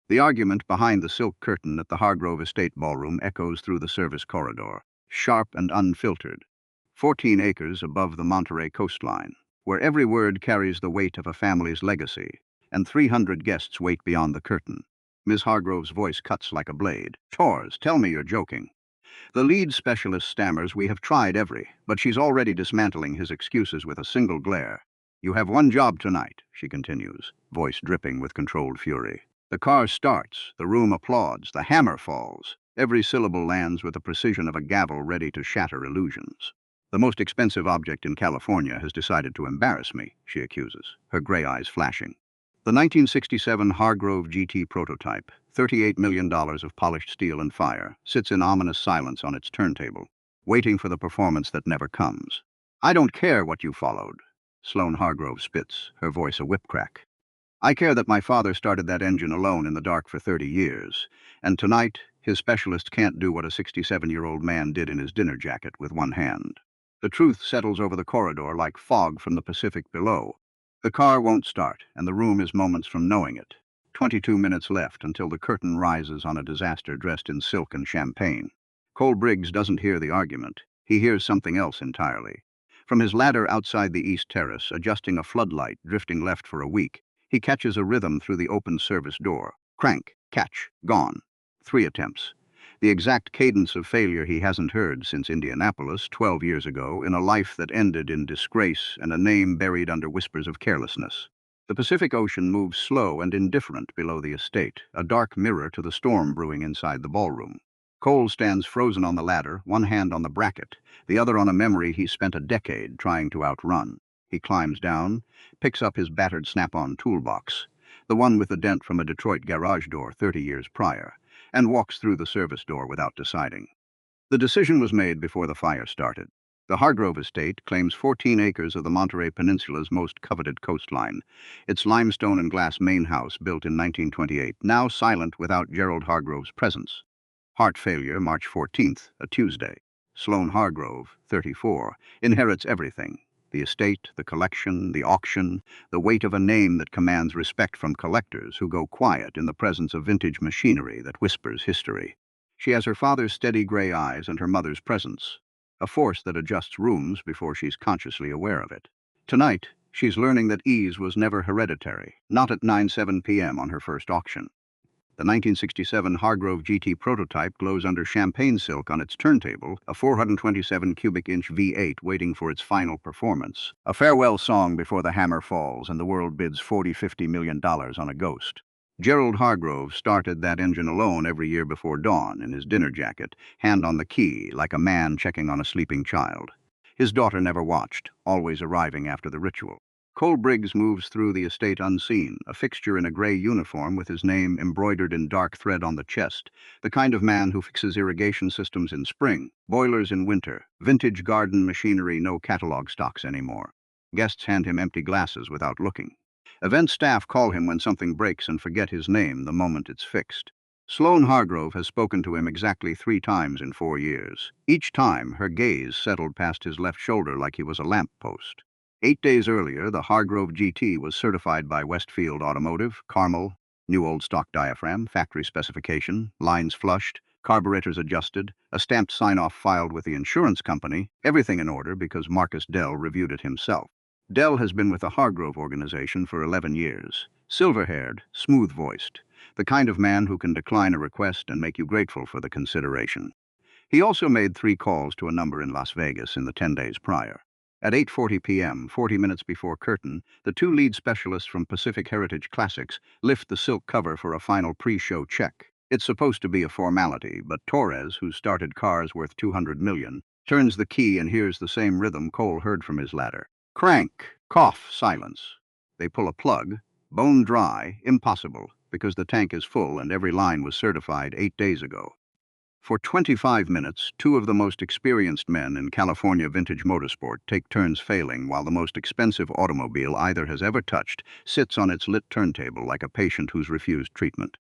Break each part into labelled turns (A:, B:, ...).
A: The argument behind the silk curtain at the Hargrove Estate ballroom echoes through the service corridor, sharp and unfiltered. 14 acres above the Monterey coastline, where every word carries the weight of a family's legacy, and 300 guests wait beyond the curtain. Miss Hargrove's voice cuts like a blade. Tors, tell me you're joking. The lead specialist stammers, we have tried every, but she's already dismantling his excuses with a single glare. You have one job tonight, she continues, voice dripping with controlled fury. The car starts, the room applauds, the hammer falls. Every syllable lands with the precision of a gavel ready to shatter illusions. The most expensive object in California has decided to embarrass me, she accuses, her gray eyes flashing. The 1967 Hargrove GT prototype, $38 million of polished steel and fire, sits in ominous silence on its turntable, waiting for the performance that never comes. I don't care what you followed. Sloane Hargrove spits, her voice a whip crack. I care that my father started that engine alone in the dark for 30 years, and tonight his specialist can't do what a 67-year-old man did in his dinner jacket with one hand. The truth settles over the corridor like fog from the Pacific below. The car won't start, and the room is moments from knowing it. 22 minutes left until the curtain rises on a disaster dressed in silk and champagne. Cole Briggs doesn't hear the argument. He hears something else entirely. From his ladder outside the east terrace, adjusting a floodlight drifting left for a week, he catches a rhythm through the open service door. Crank, catch, gone. 3 attempts. The exact cadence of failure he hasn't heard since Indianapolis 12 years ago, in a life that ended in disgrace and a name buried under whispers of carelessness. The Pacific Ocean moves slow and indifferent below the estate, a dark mirror to the storm brewing inside the ballroom. Cole stands frozen on the ladder, one hand on the bracket, the other on a memory he spent a decade trying to outrun. He climbs down, picks up his battered snap-on toolbox, the one with the dent from a Detroit garage door 30 years prior, and walks through the service door without deciding. The decision was made before the fire started. The Hargrove estate claims 14 acres of the Monterey Peninsula's most coveted coastline. Its limestone and glass main house, built in 1928, now silent without Gerald Hargrove's presence. Heart failure, March 14th, a Tuesday. Sloane Hargrove, 34, inherits everything. The estate, the collection, the auction, the weight of a name that commands respect from collectors who go quiet in the presence of vintage machinery that whispers history. She has her father's steady gray eyes and her mother's presence, a force that adjusts rooms before she's consciously aware of it. Tonight, she's learning that ease was never hereditary, not at 9:07 p.m. on her first auction. The 1967 Hargrove GT prototype glows under champagne silk on its turntable, a 427 cubic inch V8 waiting for its final performance. A farewell song before the hammer falls and the world bids $40–50 million on a ghost. Gerald Hargrove started that engine alone every year before dawn in his dinner jacket, hand on the key, like a man checking on a sleeping child. His daughter never watched, always arriving after the ritual. Cole Briggs moves through the estate unseen, a fixture in a gray uniform with his name embroidered in dark thread on the chest, the kind of man who fixes irrigation systems in spring, boilers in winter, vintage garden machinery, no catalog stocks anymore. Guests hand him empty glasses without looking. Event staff call him when something breaks and forget his name the moment it's fixed. Sloane Hargrove has spoken to him exactly 3 times in 4 years. Each time, her gaze settled past his left shoulder like he was a lamppost. 8 days earlier, the Hargrove GT was certified by Westfield Automotive, Carmel, new old stock diaphragm, factory specification, lines flushed, carburetors adjusted, a stamped sign-off filed with the insurance company, everything in order because Marcus Dell reviewed it himself. Dell has been with the Hargrove organization for 11 years, silver-haired, smooth-voiced, the kind of man who can decline a request and make you grateful for the consideration. He also made 3 calls to a number in Las Vegas in the 10 days prior. At 8:40 p.m., 40 minutes before curtain, the 2 lead specialists from Pacific Heritage Classics lift the silk cover for a final pre-show check. It's supposed to be a formality, but Torres, who started cars worth $200 million, turns the key and hears the same rhythm Cole heard from his ladder. Crank, cough, silence. They pull a plug, bone dry, impossible, because the tank is full and every line was certified 8 days ago. For 25 minutes, 2 of the most experienced men in California vintage motorsport take turns failing while the most expensive automobile either has ever touched sits on its lit turntable like a patient who's refused treatment.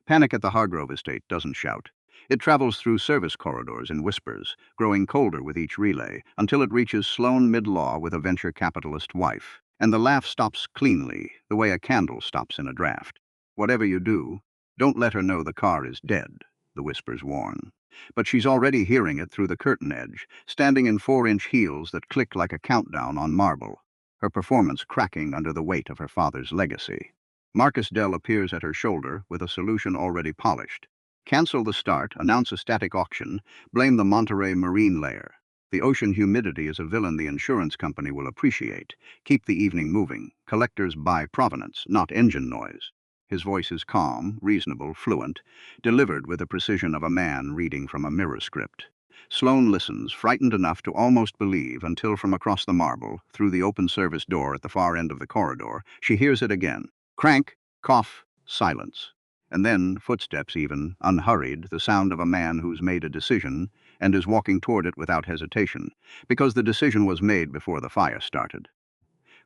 A: Panic at the Hargrove estate doesn't shout. It travels through service corridors in whispers, growing colder with each relay, until it reaches Sloane mid-law with a venture capitalist wife. And the laugh stops cleanly, the way a candle stops in a draft. Whatever you do, Don't let her know the car is dead, the whispers warn. But she's already hearing it through the curtain edge, standing in 4-inch heels that click like a countdown on marble, her performance cracking under the weight of her father's legacy. Marcus Dell appears at her shoulder with a solution already polished. Cancel the start, announce a static auction, blame the Monterey marine layer. The ocean humidity is a villain the insurance company will appreciate. Keep the evening moving. Collectors buy provenance, not engine noise. His voice is calm, reasonable, fluent, delivered with the precision of a man reading from a mirror script. Sloane listens, frightened enough to almost believe, until from across the marble, through the open service door at the far end of the corridor, she hears it again. Crank, cough, silence. And then, footsteps even, unhurried, the sound of a man who's made a decision and is walking toward it without hesitation, because the decision was made before the fire started.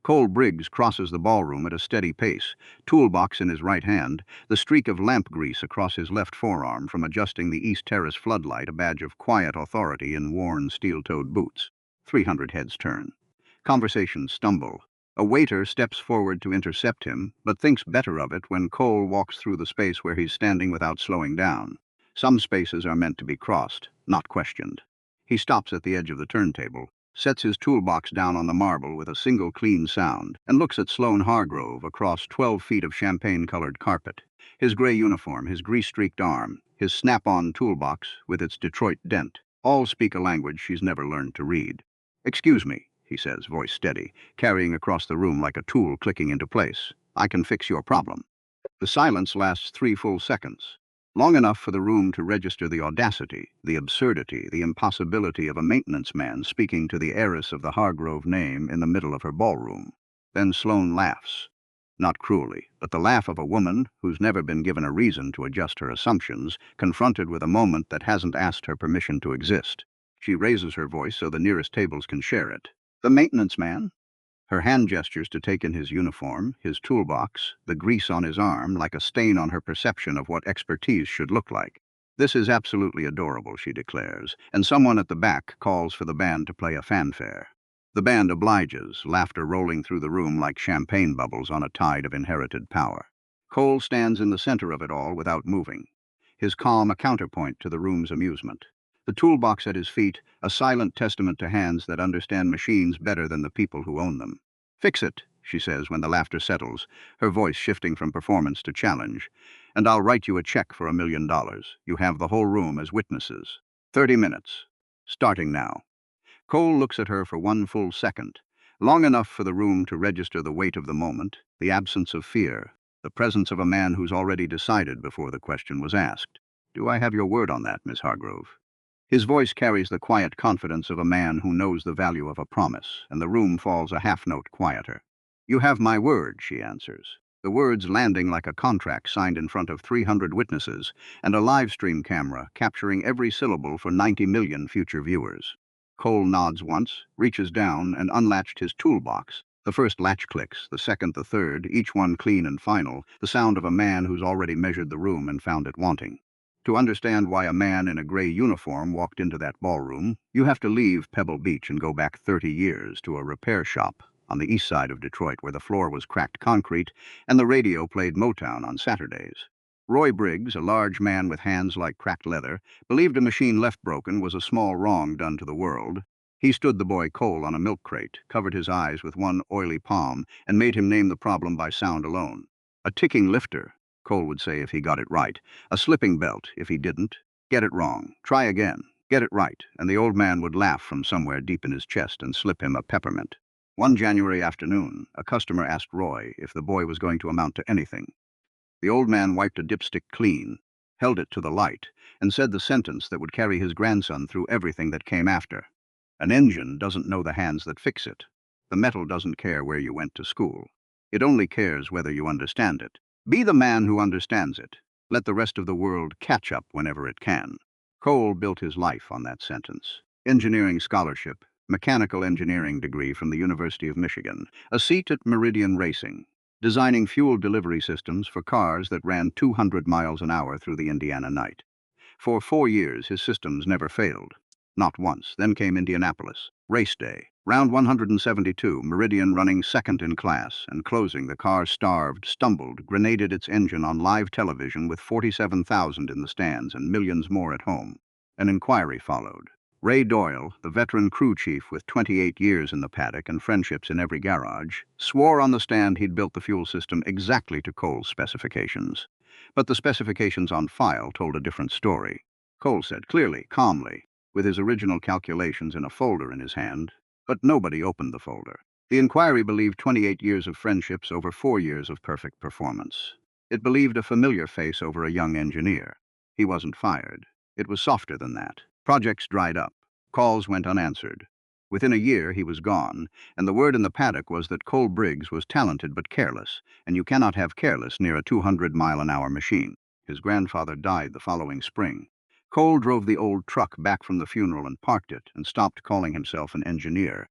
A: Cole Briggs crosses the ballroom at a steady pace, toolbox in his right hand, the streak of lamp grease across his left forearm from adjusting the East Terrace floodlight, a badge of quiet authority in worn steel-toed boots. 300 heads turn. Conversations stumble. A waiter steps forward to intercept him, but thinks better of it when Cole walks through the space where he's standing without slowing down. Some spaces are meant to be crossed, not questioned. He stops at the edge of the turntable, sets his toolbox down on the marble with a single clean sound, and looks at Sloane Hargrove across 12 feet of champagne-colored carpet. His gray uniform, his grease-streaked arm, his snap-on toolbox with its Detroit dent, all speak a language she's never learned to read. "Excuse me," he says, voice steady, carrying across the room like a tool clicking into place. "I can fix your problem." The silence lasts 3 full seconds, long enough for the room to register the audacity, the absurdity, the impossibility of a maintenance man speaking to the heiress of the Hargrove name in the middle of her ballroom. Then Sloane laughs. Not cruelly, but the laugh of a woman who's never been given a reason to adjust her assumptions, confronted with a moment that hasn't asked her permission to exist. She raises her voice so the nearest tables can share it. "The maintenance man?" Her hand gestures to take in his uniform, his toolbox, the grease on his arm, like a stain on her perception of what expertise should look like. "This is absolutely adorable," she declares, and someone at the back calls for the band to play a fanfare. The band obliges, laughter rolling through the room like champagne bubbles on a tide of inherited power. Cole stands in the center of it all without moving, his calm a counterpoint to the room's amusement. The toolbox at his feet, a silent testament to hands that understand machines better than the people who own them. "Fix it," she says when the laughter settles, her voice shifting from performance to challenge. "And I'll write you a check for $1 million. You have the whole room as witnesses. 30 minutes. Starting now." Cole looks at her for 1 full second, long enough for the room to register the weight of the moment, the absence of fear, the presence of a man who's already decided before the question was asked. "Do I have your word on that, Miss Hargrove?" His voice carries the quiet confidence of a man who knows the value of a promise, and the room falls a half-note quieter. "You have my word," she answers, the words landing like a contract signed in front of 300 witnesses and a live stream camera capturing every syllable for 90 million future viewers. Cole nods once, reaches down, and unlatched his toolbox. The first latch clicks, the second, the third, each one clean and final, the sound of a man who's already measured the room and found it wanting. To understand why a man in a gray uniform walked into that ballroom, you have to leave Pebble Beach and go back 30 years to a repair shop on the east side of Detroit where the floor was cracked concrete and the radio played Motown on Saturdays. Roy Briggs, a large man with hands like cracked leather, believed a machine left broken was a small wrong done to the world. He stood the boy Cole on a milk crate, covered his eyes with one oily palm, and made him name the problem by sound alone. "A ticking lifter," Cole would say if he got it right. "A slipping belt if he didn't. Get it wrong. Try again. Get it right." And the old man would laugh from somewhere deep in his chest and slip him a peppermint. One January afternoon, a customer asked Roy if the boy was going to amount to anything. The old man wiped a dipstick clean, held it to the light, and said the sentence that would carry his grandson through everything that came after. "An engine doesn't know the hands that fix it. The metal doesn't care where you went to school. It only cares whether you understand it. Be the man who understands it. Let the rest of the world catch up whenever it can." Cole built his life on that sentence. Engineering scholarship, mechanical engineering degree from the University of Michigan, a seat at Meridian Racing, designing fuel delivery systems for cars that ran 200 miles an hour through the Indiana night. For 4 years, his systems never failed. Not once. Then came Indianapolis. Race day. Round 172, Meridian running second in class, and closing, the car starved, stumbled, grenaded its engine on live television with 47,000 in the stands and millions more at home. An inquiry followed. Ray Doyle, the veteran crew chief with 28 years in the paddock and friendships in every garage, swore on the stand he'd built the fuel system exactly to Cole's specifications. But the specifications on file told a different story. Cole said clearly, calmly, with his original calculations in a folder in his hand, but nobody opened the folder. The inquiry believed 28 years of friendships over 4 years of perfect performance. It believed a familiar face over a young engineer. He wasn't fired. It was softer than that. Projects dried up. Calls went unanswered. Within a year, he was gone, and the word in the paddock was that Cole Briggs was talented but careless, and you cannot have careless near a 200-mile-an-hour machine. His grandfather died the following spring. Cole drove the old truck back from the funeral and parked it, and stopped calling himself an engineer.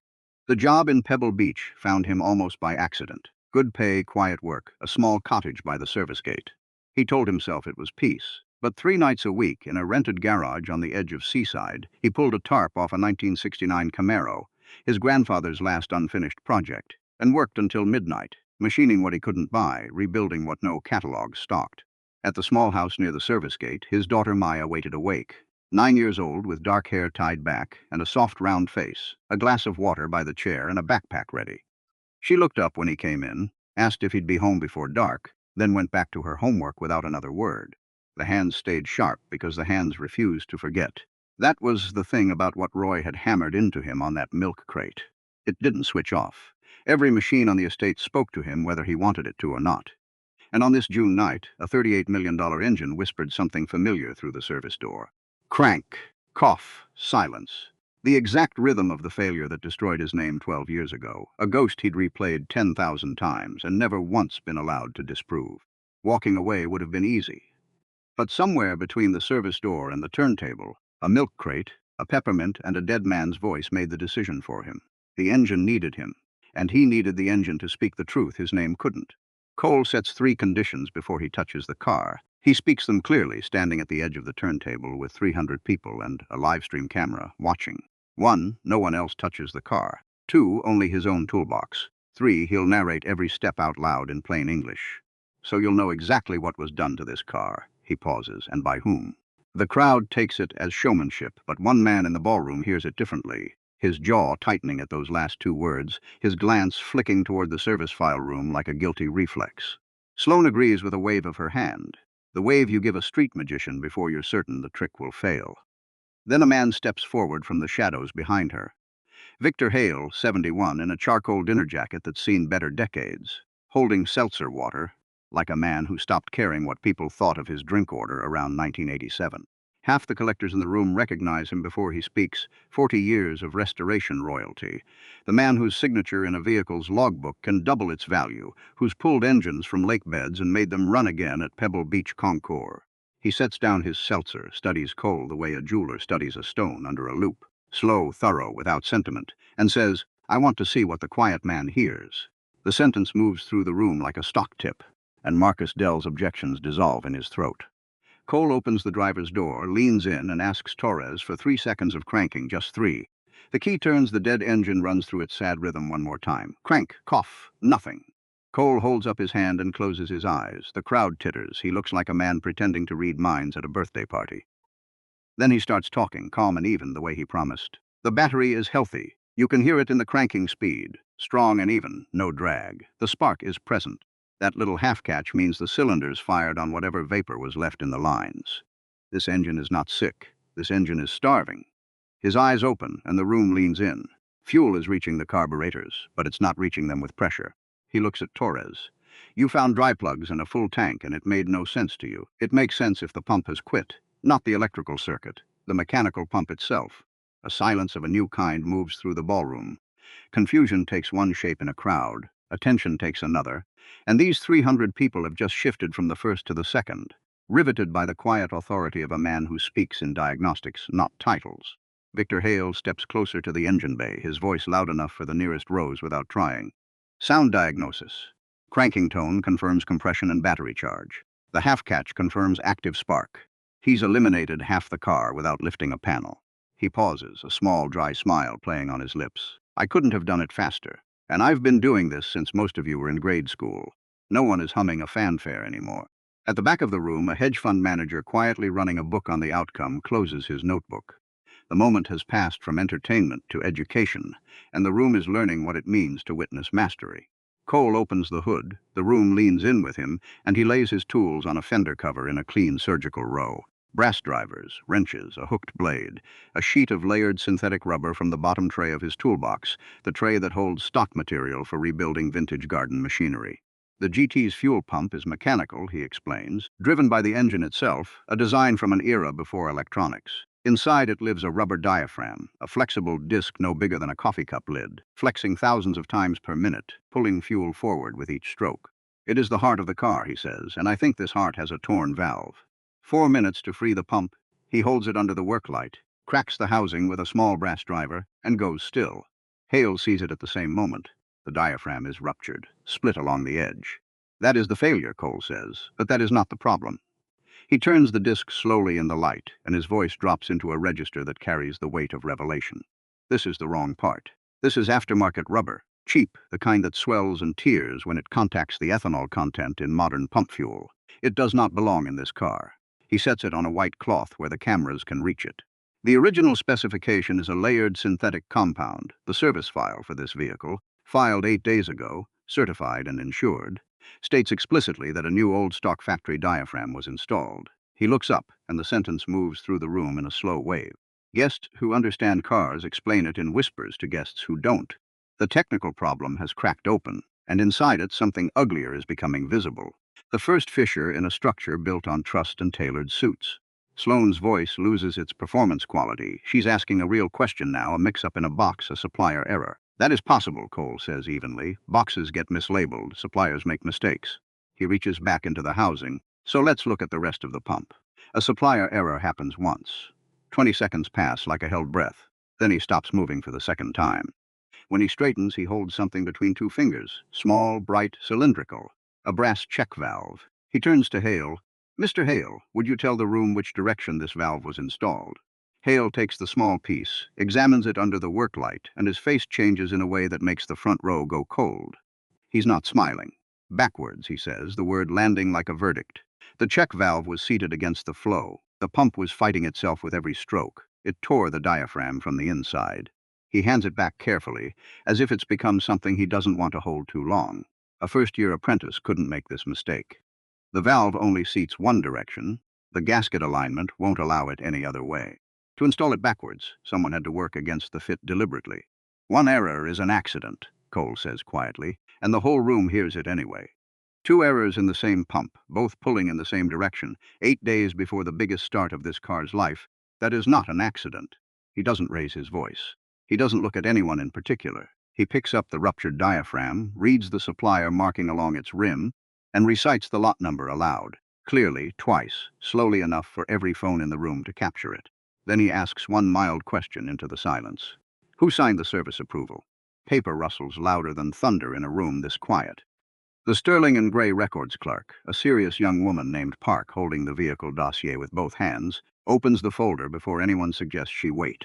A: The job in Pebble Beach found him almost by accident. Good pay, quiet work, a small cottage by the service gate. He told himself it was peace. But 3 nights a week, in a rented garage on the edge of Seaside, he pulled a tarp off a 1969 Camaro, his grandfather's last unfinished project, and worked until midnight, machining what he couldn't buy, rebuilding what no catalogs stocked. At the small house near the service gate, his daughter Maya waited awake, 9 years old, with dark hair tied back and a soft round face, a glass of water by the chair and a backpack ready. She looked up when he came in, asked if he'd be home before dark, then went back to her homework without another word. The hands stayed sharp because the hands refused to forget. That was the thing about what Roy had hammered into him on that milk crate. It didn't switch off. Every machine on the estate spoke to him whether he wanted it to or not. And on this June night, a $38 million engine whispered something familiar through the service door. Crank, cough, silence. The exact rhythm of the failure that destroyed his name 12 years ago, a ghost he'd replayed 10,000 times and never once been allowed to disprove. Walking away would have been easy. But somewhere between the service door and the turntable, a milk crate, a peppermint, and a dead man's voice made the decision for him. The engine needed him, and he needed the engine to speak the truth his name couldn't. Cole sets 3 conditions before he touches the car. He speaks them clearly, standing at the edge of the turntable with 300 people and a live stream camera watching. 1, no one else touches the car. 2, only his own toolbox. 3, he'll narrate every step out loud in plain English. So you'll know exactly what was done to this car. He pauses, and by whom. The crowd takes it as showmanship, but one man in the ballroom hears it differently, his jaw tightening at those last 2 words, his glance flicking toward the service file room like a guilty reflex. Sloane agrees with a wave of her hand, the wave you give a street magician before you're certain the trick will fail. Then a man steps forward from the shadows behind her. Victor Hale, 71, in a charcoal dinner jacket that's seen better decades, holding seltzer water, like a man who stopped caring what people thought of his drink order around 1987. Half the collectors in the room recognize him before he speaks. 40 years of restoration royalty. The man whose signature in a vehicle's logbook can double its value, who's pulled engines from lake beds and made them run again at Pebble Beach Concours. He sets down his seltzer, studies Cole the way a jeweler studies a stone under a loupe, slow, thorough, without sentiment, and says, "I want to see what the quiet man hears." The sentence moves through the room like a stock tip, and Marcus Dell's objections dissolve in his throat. Cole opens the driver's door, leans in, and asks Torres for 3 seconds of cranking, just 3. The key turns, the dead engine runs through its sad rhythm one more time. Crank, cough, nothing. Cole holds up his hand and closes his eyes. The crowd titters. He looks like a man pretending to read minds at a birthday party. Then he starts talking, calm and even, the way he promised. The battery is healthy. You can hear it in the cranking speed. Strong and even, no drag. The spark is present. That little half-catch means the cylinders fired on whatever vapor was left in the lines. This engine is not sick. This engine is starving. His eyes open, and the room leans in. Fuel is reaching the carburetors, but it's not reaching them with pressure. He looks at Torres. You found dry plugs in a full tank, and it made no sense to you. It makes sense if the pump has quit. Not the electrical circuit, the mechanical pump itself. A silence of a new kind moves through the ballroom. Confusion takes one shape in a crowd. Attention takes another. And these 300 people have just shifted from the first to the second, riveted by the quiet authority of a man who speaks in diagnostics, not titles. Victor Hale steps closer to the engine bay, his voice loud enough for the nearest rows without trying. Sound diagnosis. Cranking tone confirms compression and battery charge. The half-catch confirms active spark. He's eliminated half the car without lifting a panel. He pauses, a small, dry smile playing on his lips. I couldn't have done it faster. And I've been doing this since most of you were in grade school. No one is humming a fanfare anymore. At the back of the room, a hedge fund manager quietly running a book on the outcome closes his notebook. The moment has passed from entertainment to education, and the room is learning what it means to witness mastery. Cole opens the hood, the room leans in with him, and he lays his tools on a fender cover in a clean surgical row. Brass drivers, wrenches, a hooked blade, a sheet of layered synthetic rubber from the bottom tray of his toolbox, the tray that holds stock material for rebuilding vintage garden machinery. The GT's fuel pump is mechanical, he explains, driven by the engine itself, a design from an era before electronics. Inside it lives a rubber diaphragm, a flexible disc no bigger than a coffee cup lid, flexing thousands of times per minute, pulling fuel forward with each stroke. It is the heart of the car, he says, and I think this heart has a torn valve. 4 minutes to free the pump. He holds it under the work light, cracks the housing with a small brass driver, and goes still. Hale sees it at the same moment. The diaphragm is ruptured, split along the edge. That is the failure, Cole says, but that is not the problem. He turns the disc slowly in the light, and his voice drops into a register that carries the weight of revelation. This is the wrong part. This is aftermarket rubber, cheap, the kind that swells and tears when it contacts the ethanol content in modern pump fuel. It does not belong in this car. He sets it on a white cloth where the cameras can reach it. The original specification is a layered synthetic compound, the service file for this vehicle, filed 8 days ago, certified and insured, states explicitly that a new old stock factory diaphragm was installed. He looks up, and the sentence moves through the room in a slow wave. Guests who understand cars explain it in whispers to guests who don't. The technical problem has cracked open, and inside it something uglier is becoming visible. The first fissure in a structure built on trust and tailored suits. Sloane's voice loses its performance quality. She's asking a real question now, a mix-up in a box, a supplier error. That is possible, Cole says evenly. Boxes get mislabeled, suppliers make mistakes. He reaches back into the housing. So let's look at the rest of the pump. A supplier error happens once. 20 seconds pass like a held breath. Then he stops moving for the second time. When he straightens, he holds something between two fingers, small, bright, cylindrical. A brass check valve. He turns to Hale. Mr. Hale, would you tell the room which direction this valve was installed? Hale takes the small piece, examines it under the work light, and his face changes in a way that makes the front row go cold. He's not smiling. Backwards, he says, the word landing like a verdict. The check valve was seated against the flow. The pump was fighting itself with every stroke. It tore the diaphragm from the inside. He hands it back carefully, as if it's become something he doesn't want to hold too long. A first-year apprentice couldn't make this mistake. The valve only seats one direction. The gasket alignment won't allow it any other way. To install it backwards, someone had to work against the fit deliberately. One error is an accident, Cole says quietly, and the whole room hears it anyway. 2 errors in the same pump, both pulling in the same direction, 8 days before the biggest start of this car's life. That is not an accident. He doesn't raise his voice. He doesn't look at anyone in particular. He picks up the ruptured diaphragm, reads the supplier marking along its rim, and recites the lot number aloud, clearly, twice, slowly enough for every phone in the room to capture it. Then he asks one mild question into the silence. Who signed the service approval? Paper rustles louder than thunder in a room this quiet. The sterling and gray records clerk, a serious young woman named Park holding the vehicle dossier with both hands, opens the folder before anyone suggests she wait.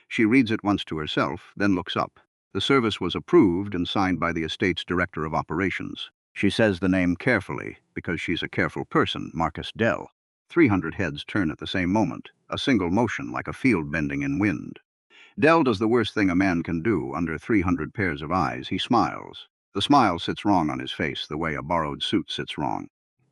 A: She reads it once to herself, then looks up. The service was approved and signed by the estate's director of operations. She says the name carefully, because she's a careful person, Marcus Dell. 300 heads turn at the same moment, a single motion like a field bending in wind. Dell does the worst thing a man can do under 300 pairs of eyes. He smiles. The smile sits wrong on his face, the way a borrowed suit sits wrong.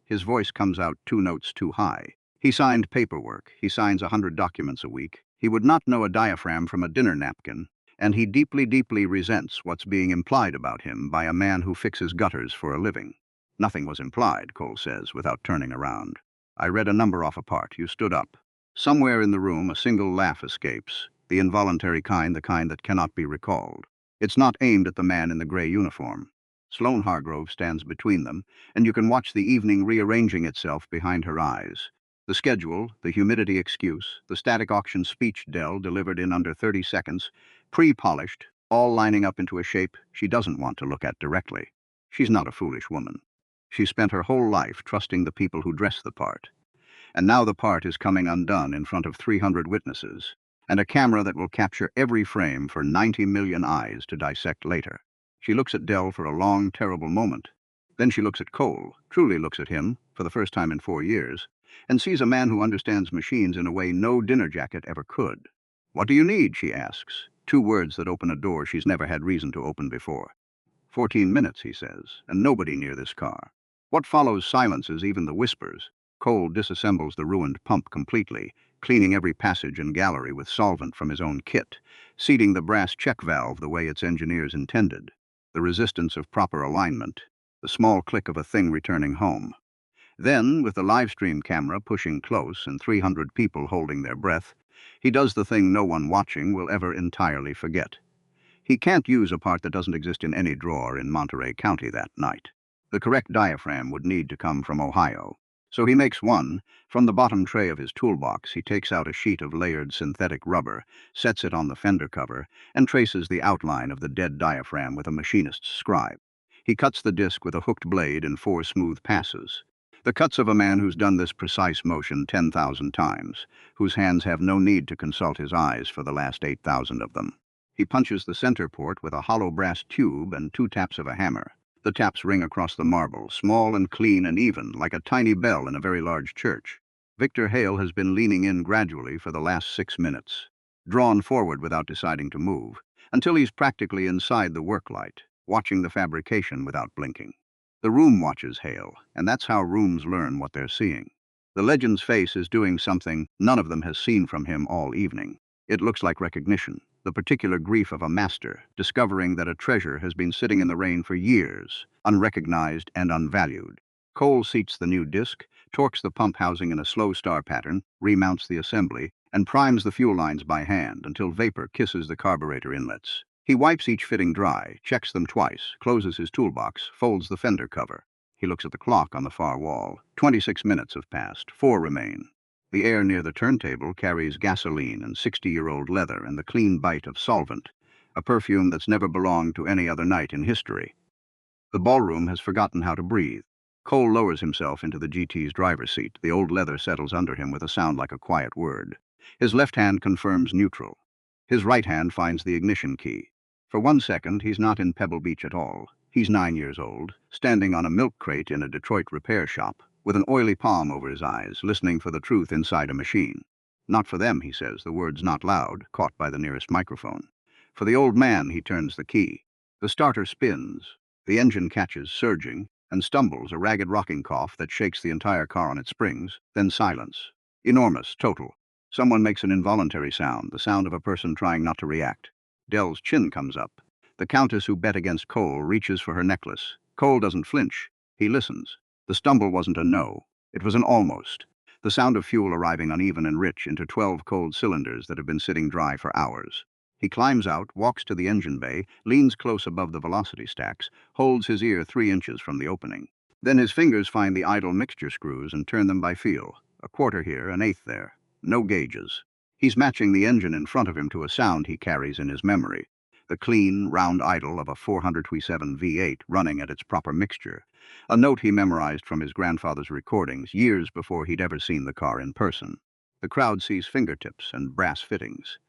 A: His voice comes out 2 notes too high. He signed paperwork. He signs 100 documents a week. He would not know a diaphragm from a dinner napkin, and he deeply, deeply resents what's being implied about him by a man who fixes gutters for a living. Nothing was implied, Cole says, without turning around. I read a number off a part. You stood up. Somewhere in the room, a single laugh escapes, the involuntary kind, the kind that cannot be recalled. It's not aimed at the man in the gray uniform. Sloane Hargrove stands between them, and you can watch the evening rearranging itself behind her eyes. The schedule, the humidity excuse, the static auction speech Dell delivered in under 30 seconds, pre-polished, all lining up into a shape she doesn't want to look at directly. She's not a foolish woman. She spent her whole life trusting the people who dress the part. And now the part is coming undone in front of 300 witnesses. and a camera that will capture every frame for 90 million eyes to dissect later. She looks at Dell for a long, terrible moment. Then she looks at Cole, truly looks at him, for the first time in 4 years, and sees a man who understands machines in a way no dinner jacket ever could. "What do you need?" she asks, 2 words that open a door she's never had reason to open before. 14 minutes, he says, and nobody near this car. What follows silences even the whispers. Cole disassembles the ruined pump completely, cleaning every passage and gallery with solvent from his own kit, seating the brass check valve the way its engineers intended. The resistance of proper alignment, the small click of a thing returning home. Then, with the live stream camera pushing close and 300 people holding their breath, he does the thing no one watching will ever entirely forget. He can't use a part that doesn't exist in any drawer in Monterey County that night. The correct diaphragm would need to come from Ohio. So he makes one. From the bottom tray of his toolbox, he takes out a sheet of layered synthetic rubber, sets it on the fender cover, and traces the outline of the dead diaphragm with a machinist's scribe. He cuts the disc with a hooked blade in 4 smooth passes. The cuts of a man who's done this precise motion 10,000 times, whose hands have no need to consult his eyes for the last 8,000 of them. He punches the center port with a hollow brass tube and 2 taps of a hammer. The taps ring across the marble, small and clean and even, like a tiny bell in a very large church. Victor Hale has been leaning in gradually for the last 6 minutes, drawn forward without deciding to move, until he's practically inside the work light, watching the fabrication without blinking. The room watches Hale, and that's how rooms learn what they're seeing. The legend's face is doing something none of them has seen from him all evening. It looks like recognition, the particular grief of a master, discovering that a treasure has been sitting in the rain for years, unrecognized and unvalued. Cole seats the new disc, torques the pump housing in a slow star pattern, remounts the assembly, and primes the fuel lines by hand until vapor kisses the carburetor inlets. He wipes each fitting dry, checks them twice, closes his toolbox, folds the fender cover. He looks at the clock on the far wall. 26 minutes have passed, 4 remain. The air near the turntable carries gasoline and 60-year-old leather and the clean bite of solvent, a perfume that's never belonged to any other night in history. The ballroom has forgotten how to breathe. Cole lowers himself into the GT's driver's seat. The old leather settles under him with a sound like a quiet word. His left hand confirms neutral. His right hand finds the ignition key. For 1 second, he's not in Pebble Beach at all. He's 9 years old, standing on a milk crate in a Detroit repair shop, with an oily palm over his eyes, listening for the truth inside a machine. "Not for them," he says, the words not loud, caught by the nearest microphone. For the old man, he turns the key. The starter spins. The engine catches, surging, and stumbles, a ragged rocking cough that shakes the entire car on its springs, then silence. Enormous, total. Someone makes an involuntary sound, the sound of a person trying not to react. Dell's chin comes up. The countess who bet against Cole reaches for her necklace. Cole doesn't flinch. He listens. The stumble wasn't a no. It was an almost. The sound of fuel arriving uneven and rich into 12 cold cylinders that have been sitting dry for hours. He climbs out, walks to the engine bay, leans close above the velocity stacks, holds his ear 3 inches from the opening. Then his fingers find the idle mixture screws and turn them by feel. A quarter here, an eighth there. No gauges. He's matching the engine in front of him to a sound he carries in his memory. The clean, round idle of a 427 V8 running at its proper mixture. A note he memorized from his grandfather's recordings years before he'd ever seen the car in person. The crowd sees fingertips and brass fittings.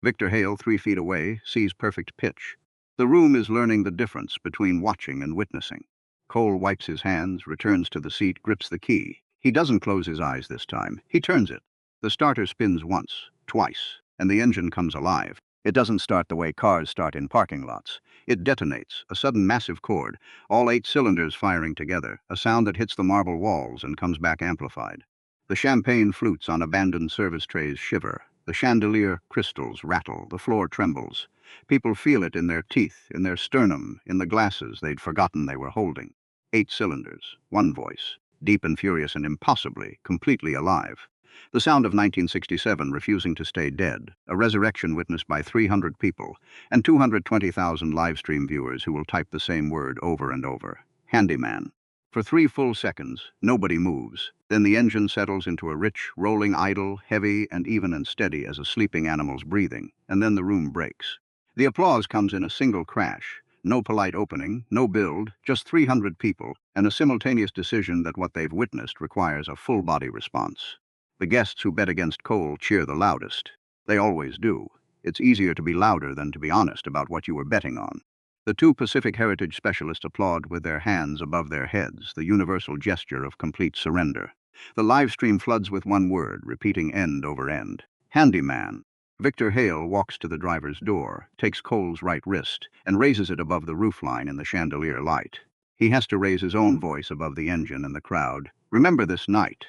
A: Victor Hale, 3 feet away, sees perfect pitch. The room is learning the difference between watching and witnessing. Cole wipes his hands, returns to the seat, grips the key. He doesn't close his eyes this time. He turns it. The starter spins once, twice, and the engine comes alive. It doesn't start the way cars start in parking lots. It detonates, a sudden massive chord, all 8 cylinders firing together, a sound that hits the marble walls and comes back amplified. The champagne flutes on abandoned service trays shiver. The chandelier crystals rattle. The floor trembles. People feel it in their teeth, in their sternum, in the glasses they'd forgotten they were holding. 8 cylinders, 1 voice, deep and furious and impossibly, completely alive. The sound of 1967 refusing to stay dead, a resurrection witnessed by 300 people, and 220,000 live stream viewers who will type the same word over and over. Handyman. For 3 full seconds, nobody moves. Then the engine settles into a rich, rolling idle, heavy and even and steady as a sleeping animal's breathing, and then the room breaks. The applause comes in a single crash. No polite opening, no build, just 300 people, and a simultaneous decision that what they've witnessed requires a full-body response. The guests who bet against Cole cheer the loudest. They always do. It's easier to be louder than to be honest about what you were betting on. The two Pacific Heritage specialists applaud with their hands above their heads, the universal gesture of complete surrender. The live stream floods with one word, repeating end over end. Handyman. Victor Hale walks to the driver's door, takes Cole's right wrist, and raises it above the roofline in the chandelier light. He has to raise his own voice above the engine and the crowd. Remember this night.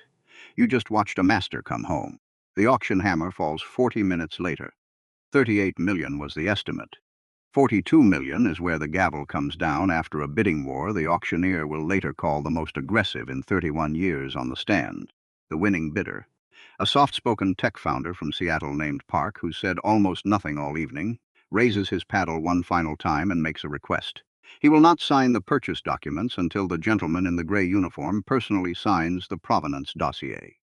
A: You just watched a master come home. The auction hammer falls 40 minutes later. 38 million was the estimate. 42 million is where the gavel comes down after a bidding war the auctioneer will later call the most aggressive in 31 years on the stand. The winning bidder, a soft-spoken tech founder from Seattle named Park, who said almost nothing all evening, raises his paddle one final time and makes a request. He will not sign the purchase documents until the gentleman in the gray uniform personally signs the provenance dossier.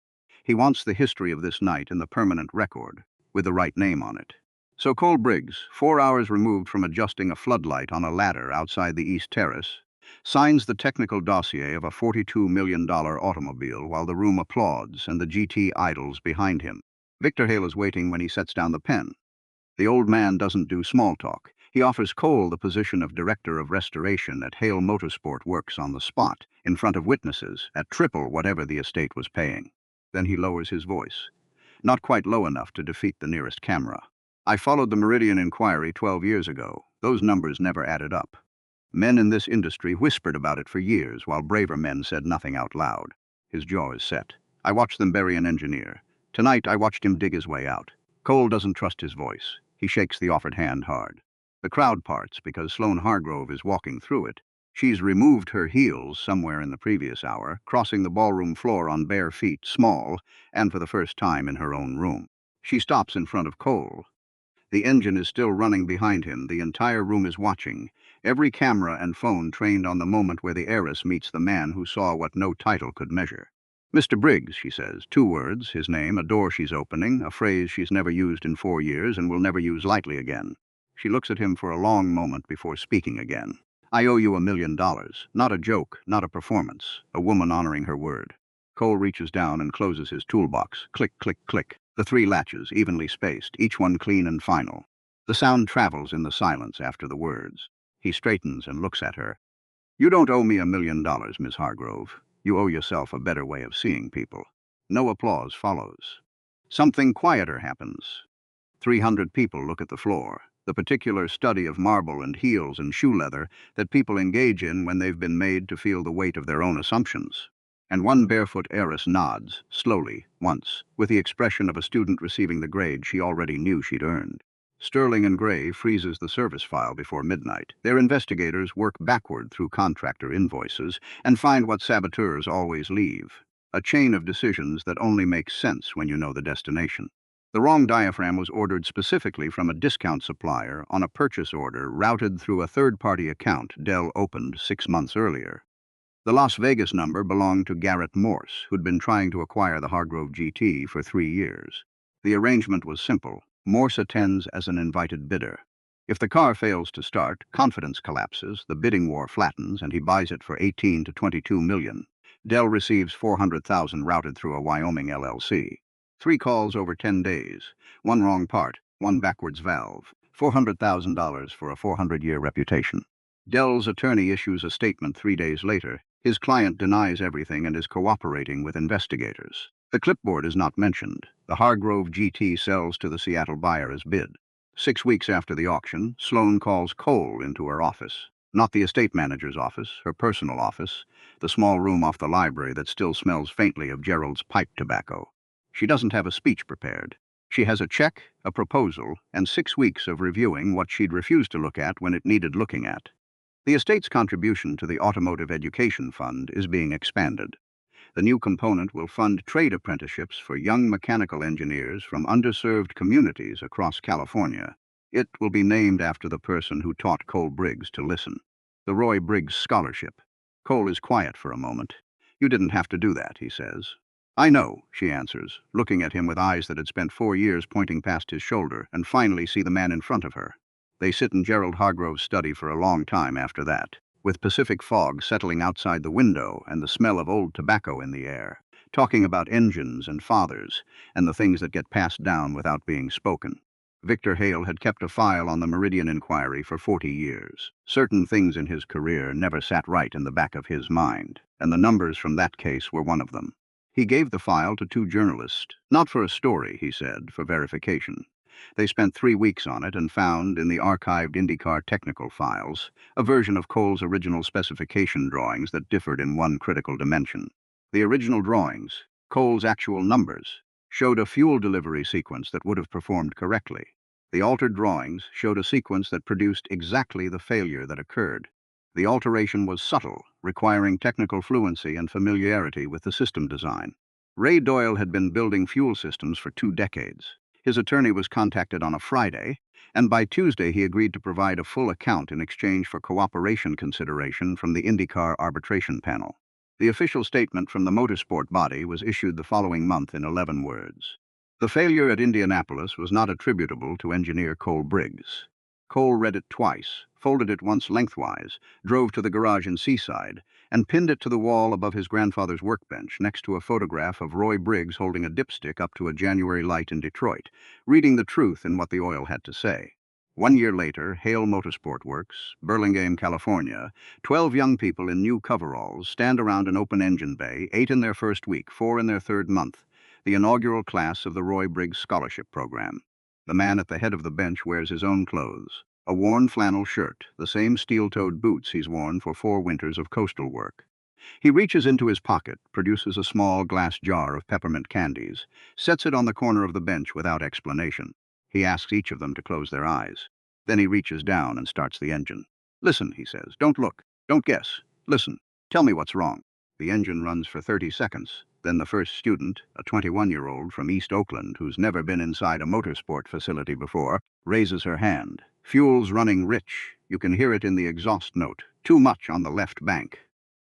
A: He wants the history of this night in the permanent record, with the right name on it. So Cole Briggs, 4 hours removed from adjusting a floodlight on a ladder outside the East Terrace, signs the technical dossier of a $42 million automobile while the room applauds and the GT idles behind him. Victor Hale is waiting when he sets down the pen. The old man doesn't do small talk. He offers Cole the position of Director of Restoration at Hale Motorsport Works on the spot, in front of witnesses, at triple whatever the estate was paying. Then he lowers his voice. Not quite low enough to defeat the nearest camera. I followed the Meridian inquiry 12 years ago. Those numbers never added up. Men in this industry whispered about it for years, while braver men said nothing out loud. His jaw is set. I watched them bury an engineer. Tonight I watched him dig his way out. Cole doesn't trust his voice. He shakes the offered hand hard. The crowd parts because Sloane Hargrove is walking through it. She's removed her heels somewhere in the previous hour, crossing the ballroom floor on bare feet, small, and for the first time in her own room. She stops in front of Cole. The engine is still running behind him. The entire room is watching. Every camera and phone trained on the moment where the heiress meets the man who saw what no title could measure. Mr. Briggs, she says, 2 words, his name, a door she's opening, a phrase she's never used in 4 years and will never use lightly again. She looks at him for a long moment before speaking again. I owe you $1 million. Not a joke, not a performance. A woman honoring her word. Cole reaches down and closes his toolbox. Click, click, click. The 3 latches, evenly spaced, each one clean and final. The sound travels in the silence after the words. He straightens and looks at her. You don't owe me $1 million, Miss Hargrove. You owe yourself a better way of seeing people. No applause follows. Something quieter happens. 300 people look at the floor, the particular study of marble and heels and shoe leather that people engage in when they've been made to feel the weight of their own assumptions. And one barefoot heiress nods, slowly, once, with the expression of a student receiving the grade she already knew she'd earned. Sterling and Gray freezes the service file before midnight. Their investigators work backward through contractor invoices and find what saboteurs always leave. A chain of decisions that only makes sense when you know the destination. The wrong diaphragm was ordered specifically from a discount supplier on a purchase order routed through a third-party account Dell opened 6 months earlier. The Las Vegas number belonged to Garrett Morse, who'd been trying to acquire the Hargrove GT for 3 years. The arrangement was simple. Morse attends as an invited bidder. If the car fails to start, confidence collapses, the bidding war flattens, and he buys it for 18 to 22 million. Dell receives 400,000 routed through a Wyoming LLC. 3 calls over 10 days. 1 wrong part, 1 backwards valve. $400,000 for a 400-year reputation. Dell's attorney issues a statement 3 days later. His client denies everything and is cooperating with investigators. The clipboard is not mentioned. The Hargrove GT sells to the Seattle buyer as bid. 6 weeks after the auction, Sloane calls Cole into her office. Not the estate manager's office, her personal office, the small room off the library that still smells faintly of Gerald's pipe tobacco. She doesn't have a speech prepared. She has a check, a proposal, and 6 weeks of reviewing what she'd refused to look at when it needed looking at. The estate's contribution to the Automotive Education Fund is being expanded. The new component will fund trade apprenticeships for young mechanical engineers from underserved communities across California. It will be named after the person who taught Cole Briggs to listen. The Roy Briggs Scholarship. Cole is quiet for a moment. You didn't have to do that, he says. I know, she answers, looking at him with eyes that had spent 4 years pointing past his shoulder and finally see the man in front of her. They sit in Gerald Hargrove's study for a long time after that, with Pacific fog settling outside the window and the smell of old tobacco in the air. talking about engines and fathers and the things that get passed down without being spoken. Victor Hale had kept a file on the Meridian inquiry for 40 years. Certain things in his career never sat right in the back of his mind, and the numbers from that case were one of them. He gave the file to two journalists, not for a story, he said, for verification. They spent 3 weeks on it and found, in the archived IndyCar technical files, a version of Cole's original specification drawings that differed in one critical dimension. The original drawings, Cole's actual numbers, showed a fuel delivery sequence that would have performed correctly. The altered drawings showed a sequence that produced exactly the failure that occurred. The alteration was subtle, requiring technical fluency and familiarity with the system design. Ray Doyle had been building fuel systems for 2 decades. His attorney was contacted on a Friday, and by Tuesday he agreed to provide a full account in exchange for cooperation consideration from the IndyCar arbitration panel. The official statement from the motorsport body was issued the following month in 11 words. The failure at Indianapolis was not attributable to engineer Cole Briggs. Cole read it twice, folded it once lengthwise, drove to the garage in Seaside, and pinned it to the wall above his grandfather's workbench next to a photograph of Roy Briggs holding a dipstick up to a January light in Detroit, reading the truth in what the oil had to say. 1 year later, Hale Motorsport Works, Burlingame, California, 12 young people in new coveralls stand around an open engine bay, 8 in their first week, 4 in their third month, the inaugural class of the Roy Briggs Scholarship Program. The man at the head of the bench wears his own clothes, a worn flannel shirt, the same steel-toed boots he's worn for 4 winters of coastal work. He reaches into his pocket, produces a small glass jar of peppermint candies, sets it on the corner of the bench without explanation. He asks each of them to close their eyes. Then he reaches down and starts the engine. Listen, he says. Don't look. Don't guess. Listen. Tell me what's wrong. The engine runs for 30 seconds. Then the first student, a 21-year-old from East Oakland who's never been inside a motorsport facility before, raises her hand. Fuel's running rich. You can hear it in the exhaust note. Too much on the left bank.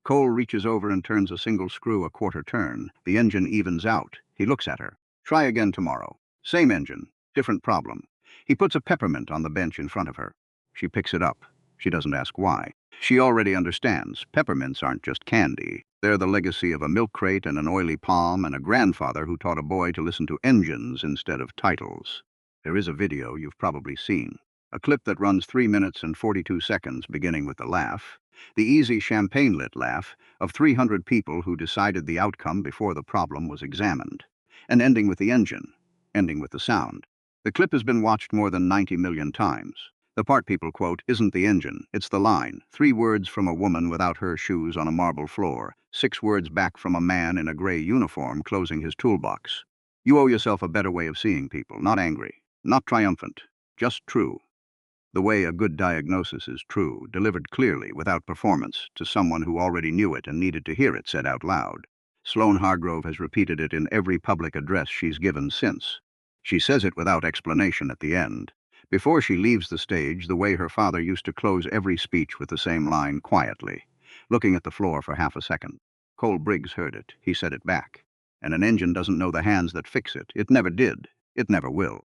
A: Cole reaches over and turns a single screw a quarter turn. The engine evens out. He looks at her. Try again tomorrow. Same engine. Different problem. He puts a peppermint on the bench in front of her. She picks it up. She doesn't ask why. She already understands. Peppermints aren't just candy. They're the legacy of a milk crate and an oily palm and a grandfather who taught a boy to listen to engines instead of titles. There is a video you've probably seen. A clip that runs 3 minutes and 42 seconds, beginning with the laugh. The easy champagne-lit laugh of 300 people who decided the outcome before the problem was examined. And ending with the engine. Ending with the sound. The clip has been watched more than 90 million times. The part people quote isn't the engine, it's the line. 3 words from a woman without her shoes on a marble floor. 6 words back from a man in a gray uniform closing his toolbox. You owe yourself a better way of seeing people, not angry, not triumphant, just true. The way a good diagnosis is true, delivered clearly, without performance, to someone who already knew it and needed to hear it said out loud. Sloane Hargrove has repeated it in every public address she's given since. She says it without explanation at the end. Before she leaves the stage, the way her father used to close every speech with the same line, quietly, looking at the floor for half a second. Cole Briggs heard it. He said it back. And an engine doesn't know the hands that fix it. It never did. It never will.